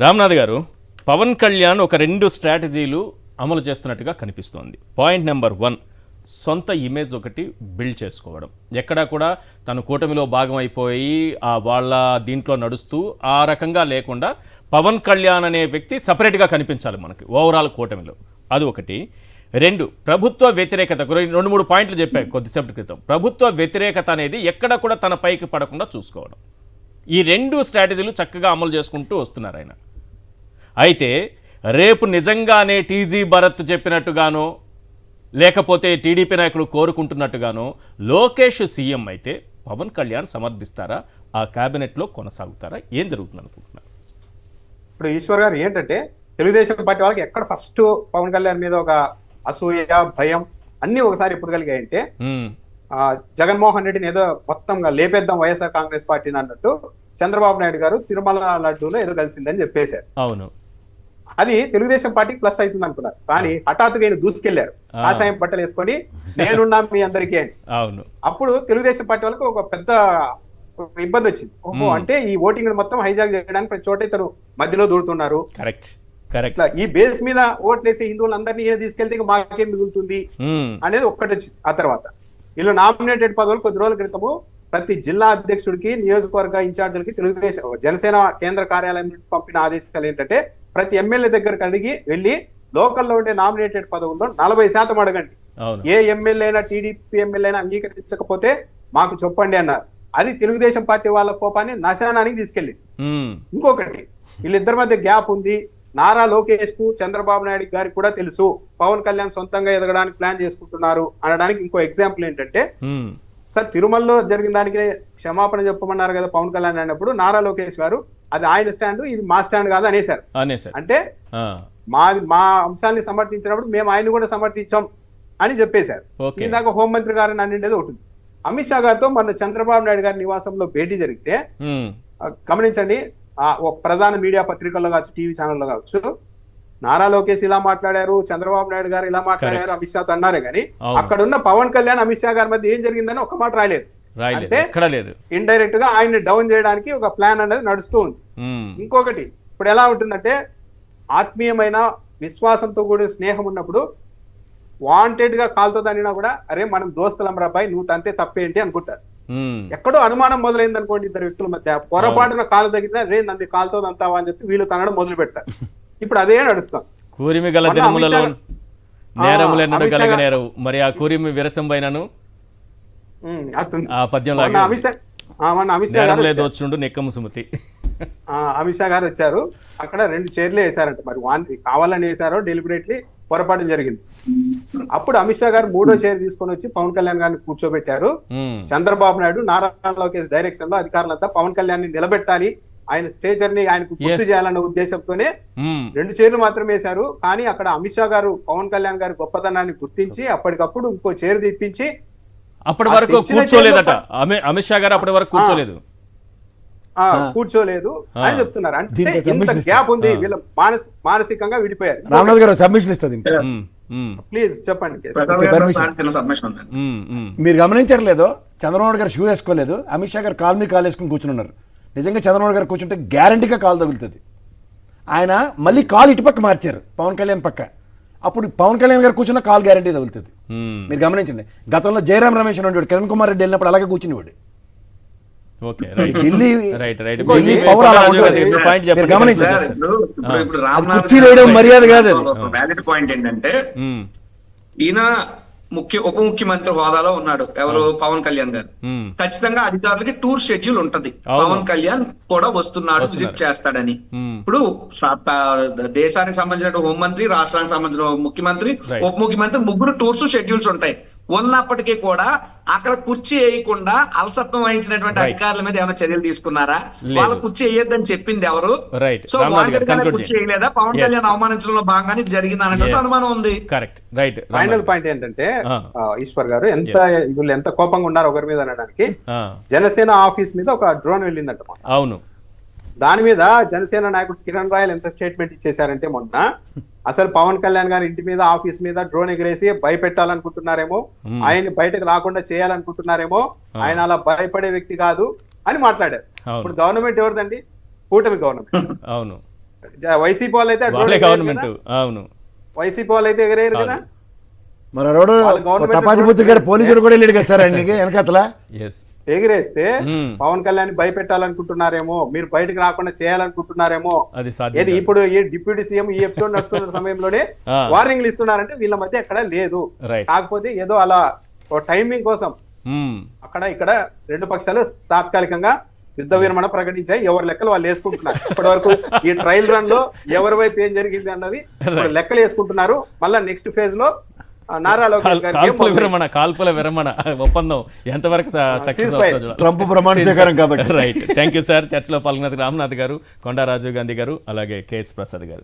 రామ్నాథ్ గారు, పవన్ కళ్యాణ్ ఒక రెండు స్ట్రాటజీలు అమలు చేస్తున్నట్టుగా కనిపిస్తోంది. పాయింట్ నెంబర్ 1, సొంత ఇమేజ్ ఒకటి బిల్డ్ చేసుకోవడం. ఎక్కడా కూడా తను కూటమిలో భాగం అయిపోయి వాళ్ళ దీంట్లో నడుస్తూ ఆ రకంగా లేకుండా పవన్ కళ్యాణ్ అనే వ్యక్తి సపరేట్గా కనిపించాలి మనకి ఓవరాల్ కూటమిలో. అది ఒకటి. 2, ప్రభుత్వ వ్యతిరేకత. 2-3 పాయింట్లు చెప్పాయి కొద్దిసేపటి క్రితం. ప్రభుత్వ వ్యతిరేకత అనేది ఎక్కడ కూడా తన పైకి పడకుండా చూసుకోవడం. ఈ 2 స్ట్రాటజీలు చక్కగా అమలు చేసుకుంటూ వస్తున్నారు ఆయన. అయితే రేపు నిజంగానే టీజీ భరత్ చెప్పినట్టుగానో లేకపోతే టీడీపీ నాయకులు కోరుకుంటున్నట్టుగానో లోకేష్ సీఎం అయితే పవన్ కళ్యాణ్ సమర్థిస్తారా? ఆ క్యాబినెట్లో కొనసాగుతారా? ఏం జరుగుతుంది అనుకుంటున్నారు? ఇప్పుడు ఈశ్వర్ గారు ఏంటంటే తెలుగుదేశం పార్టీ వాళ్ళకి ఎక్కడ ఫస్ట్ పవన్ కళ్యాణ్ మీద ఒక అసూయ, భయం అన్ని ఒకసారి ఎప్పుడు కలిగాయంటే జగన్మోహన్ రెడ్డిని ఏదో మొత్తంగా లేపేద్దాం వైఎస్ఆర్ కాంగ్రెస్ పార్టీని అన్నట్టు చంద్రబాబు నాయుడు గారు తిరుమల లడ్డూలో ఏదో కలిసిందని చెప్పేశారు. అవును, అది తెలుగుదేశం పార్టీకి ప్లస్ అవుతుంది అనుకున్నారు. కానీ హఠాత్తుగా ఆయన దూసుకెళ్లారు, ఆశయం బట్టలు వేసుకొని నేనున్నా మీ అందరికీ అని. అవును, అప్పుడు తెలుగుదేశం పార్టీ వాళ్ళకి ఒక పెద్ద ఇబ్బంది వచ్చింది. ఓహో, అంటే ఈ ఓటింగ్ మొత్తం హైజాక్ చేయడానికి ప్రతి చోట ఇతను మధ్యలో దూరుతున్నారు. Correct correct. ఈ బేస్ మీద ఓట్లేసి హిందువులందరినీ ఈయన తీసుకెళ్తే మాకేం మిగులుతుంది అనేది ఒక్కటి వచ్చింది. ఆ తర్వాత వీళ్ళు నామినేటెడ్ పదవులు కొద్ది రోజుల క్రితము ప్రతి జిల్లా అధ్యక్షుడికి, నియోజకవర్గ ఇన్ఛార్జీలకి తెలుగుదేశం జనసేన కేంద్ర కార్యాలయం నుండి పంపిన ఆదేశాలు ఏంటంటే ప్రతి ఎమ్మెల్యే దగ్గరకు అడిగి వెళ్ళి లోకల్లో ఉండే నామినేటెడ్ పదవుల్లో 40% అడగండి. ఏ ఎమ్మెల్యే అయినా, టీడీపీ ఎమ్మెల్యే అయినా అంగీకరించకపోతే మాకు చెప్పండి అన్నారు. అది తెలుగుదేశం పార్టీ వాళ్ళ కోపాన్ని నశానానికి తీసుకెళ్ళింది. ఇంకొకటి, వీళ్ళిద్దరి మధ్య గ్యాప్ ఉంది. నారా లోకేష్ కు చంద్రబాబు నాయుడు గారికి కూడా తెలుసు పవన్ కళ్యాణ్ సొంతంగా ఎదగడానికి ప్లాన్ చేసుకుంటున్నారు అనడానికి ఇంకో ఎగ్జాంపుల్ ఏంటంటే, సార్ తిరుమలలో జరిగిన దానికి క్షమాపణ చెప్పమన్నారు కదా పవన్ కళ్యాణ్ అన్నప్పుడు నారా లోకేష్ గారు అది ఆయన స్టాండ్, ఇది మా స్టాండ్ కాదు అనేసారు. అంటే మా అంశాన్ని సమర్థించినప్పుడు మేము ఆయన కూడా సమర్థించాం అని చెప్పేశారు. ఇందాక హోంమంత్రి గారు అన్నిండేది ఒకటి. అమిత్ షా గారితో మన చంద్రబాబు నాయుడు గారి నివాసంలో భేటీ జరిగితే గమనించండి, ఒక ప్రధాన మీడియా పత్రికల్లో కావచ్చు, టీవీ ఛానల్లో కావచ్చు, నారా లోకేష్ ఇలా మాట్లాడారు, చంద్రబాబు నాయుడు గారు ఇలా మాట్లాడారు, అమిత్ షాతో అన్నారే కానీ అక్కడ ఉన్న పవన్ కళ్యాణ్ అమిత్ షా గారి మధ్య ఏం జరిగిందని ఒక్క మాట రాయలేదు. అంటే ఇండైరెక్ట్ గా ఆయన్ని డౌన్ చేయడానికి ఒక ప్లాన్ అనేది నడుస్తూ ఉంది. ఇంకొకటి, ఇప్పుడు ఎలా ఉంటుందంటే ఆత్మీయమైన విశ్వాసంతో కూడిన స్నేహం ఉన్నప్పుడు వాంటెడ్ గా కాలుతో దానినా కూడా అరే మనం దోస్తులం రాబాయ్, నువ్వు తంతే తప్పేంటి అనుకుంటారు. ఎక్కడో అనుమానం మొదలైంది అనుకోండి ఇద్దరు వ్యక్తుల మధ్య, పొరపాటున కాలు తగ్గితే రే నంది కాలుతో అంతావా అని చెప్పి వీళ్ళు తనడం మొదలు పెడతారు. ఇప్పుడు అదే నడుస్తాం. కూరిమి గల దినములలో నేరములెన్నడూ కలిగినారు, మరి ఆ కూరిమి విరసంబైనను ఆ పద్యంలో అమిత్ షా గారు వచ్చారు, అక్కడ 2 చైర్లే వేశారంట. మరి వాడిని కావాలని వేశారో డెలిబరేట్లీ పొరపాటు జరిగింది. అప్పుడు అమిత్ షా గారు 3వ చైర్ తీసుకొని వచ్చి పవన్ కళ్యాణ్ గారిని కూర్చోబెట్టారు. చంద్రబాబు నాయుడు, నారా లోకేష్ డైరెక్షన్ లో అధికారులంతా పవన్ కళ్యాణ్ ని నిలబెట్టాలి, ఆయన స్టేచర్ ని ఆయనకు గుర్తు చేయాలన్న ఉద్దేశంతోనే 2 చైర్లు మాత్రం వేశారు. కానీ అక్కడ అమిత్ షా గారు పవన్ కళ్యాణ్ గారి గొప్పతనాన్ని గుర్తించి అప్పటికప్పుడు ఇంకో చైర్ తెప్పించి అప్పటి వరకు కూర్చోలేదట. అమిత్ షా గారు అప్పటి వరకు కూర్చోలేదు అని చెప్తున్నారు. అంటే ఇంత గ్యాప్ ఉంది, వీళ్ళ మానసికంగా విడిపోయారు. రామ్నాథ్ గారు సబ్మిషన్ ఇస్తుంది, ప్లీజ్ చెప్పండి. మీరు గమనించట్లేదో, చంద్రబాబు గారు షూ వేసుకోలేదు, అమిత్ షా గారు కాలు మీద కాలు వేసుకుని కూర్చున్నారు. నిజంగా చంద్రబాబు గారు కూర్చుంటే గ్యారంటీగా కాలు తగులుతుంది. ఆయన మళ్ళీ కాలు ఇటుపక్క మార్చారు పవన్ కళ్యాణ్ పక్క, అప్పుడు పవన్ కళ్యాణ్ గారు కూర్చున్న కాలు గ్యారంటీ తగులుతుంది. మీరు గమనించండి, గతంలో జయరాం రమేష్ ఉన్నాడు, కిరణ్ కుమార్ రెడ్డి వెళ్ళినప్పుడు అలాగే కూర్చునేవాడు. కుర్చీలు వేయడం మర్యాద కాదు. పాయింట్ ఏంటంటే ఈయన ఉప ముఖ్యమంత్రి హోదాలో ఉన్నాడు ఎవరు, పవన్ కళ్యాణ్ గారు. ఖచ్చితంగా అధికారులకి టూర్ షెడ్యూల్ ఉంటది, పవన్ కళ్యాణ్ కూడా వస్తున్నాడు, విజిట్ చేస్తాడని. ఇప్పుడు దేశానికి సంబంధించిన హోంమంత్రి, రాష్ట్రానికి సంబంధించిన ముఖ్యమంత్రి, ఉప ముఖ్యమంత్రి, 3 టూర్స్ షెడ్యూల్స్ ఉంటాయి. ఉన్నప్పటికీ కూడా అక్కడ కుర్చీ వేయకుండా అలసత్వం వహించినటువంటి అధికారుల మీద ఏమైనా చర్యలు తీసుకున్నారా? వాళ్ళ కుర్చీ వేయొద్దని చెప్పింది ఎవరు? సో కుర్చీ వేయలేదా? పవన్ కళ్యాణ్ అవమానించడంలో భాగంగానే జరిగింది అన్నట్టు అనుమానం ఉంది. ఫైనల్ పాయింట్ ఏంటంటే ఈశ్వర్ గారు వీళ్ళు ఎంత కోపంగా ఉన్నారు ఒకరి మీద అనడానికి, జనసేన ఆఫీస్ మీద ఒక డ్రోన్ వెళ్ళిందంట. అవును, దాని మీద జనసేన నాయకుడు కిరణ్ రాయల్ ఎంత స్టేట్మెంట్ ఇచ్చేశారంటే, మొన్న అసలు పవన్ కళ్యాణ్ గారి ఇంటి మీద, ఆఫీస్ మీద డ్రోన్ ఎగిరేసి భయపెట్టాలనుకుంటున్నారేమో, ఆయన్ని బయటకు రాకుండా చేయాలనుకుంటున్నారేమో, ఆయన అలా భయపడే వ్యక్తి కాదు అని మాట్లాడారు. ఇప్పుడు గవర్నమెంట్ ఎవరిదండి? కూటమి గవర్నమెంట్. అవును, వైసీపీ వాళ్ళు అయితే వాళ్ళే గవర్నమెంట్. అవును, వైసీపీ వాళ్ళు అయితే ఎగరేయరు కదా. మరి రోడ్డు వాళ్ళ గవర్నమెంట్ టపాసి పుత్రి గారు పోలీసులు కూడా వెళ్ళాడు కదా సార్ ఆయనకి వెనకతల. ఎస్. ఎగిరేస్తే పవన్ కళ్యాణ్ భయపెట్టాలనుకుంటున్నారేమో, మీరు బయటకు రాకుండా చేయాలనుకుంటున్నారేమో. అది ఏది సాధ్యం. ఇప్పుడు ఈ డిప్యూటీ సీఎం ఈ ఎపిసోడ్ నడుస్తున్న సమయంలోనే వార్నింగ్లు ఇస్తున్నారంటే వీళ్ళ మధ్య ఎక్కడ లేదు. రైట్. కాకపోతే ఏదో అలా టైమింగ్ కోసం అక్కడ ఇక్కడ రెండు పక్షాలు తాత్కాలికంగా యుద్ధ విరమణ ప్రకటించాయి. ఎవరి లెక్కలు వాళ్ళు వేసుకుంటున్నారు. ఇప్పటి వరకు ఈ ట్రయల్ రన్ లో ఎవరి వైపు ఏం జరిగింది అన్నది ఇప్పుడు లెక్కలు వేసుకుంటున్నారు. మళ్ళా నెక్స్ట్ ఫేజ్ లో నారా లోకేష్ గారికి కాల్పుల విరమణ ఒప్పందం ఎంతవరకు సక్సెస్ అవుతుందో ట్రంప్ ప్రమాణ స్వీకారం కాబట్టి. రైట్. Thank you sir. చర్చలో పాల్గొన్నది రామ్నాథ్ గారు, కొండా రాజీవ్ గాంధీ గారు, అలాగే కేఎస్ ప్రసాద్ గారు.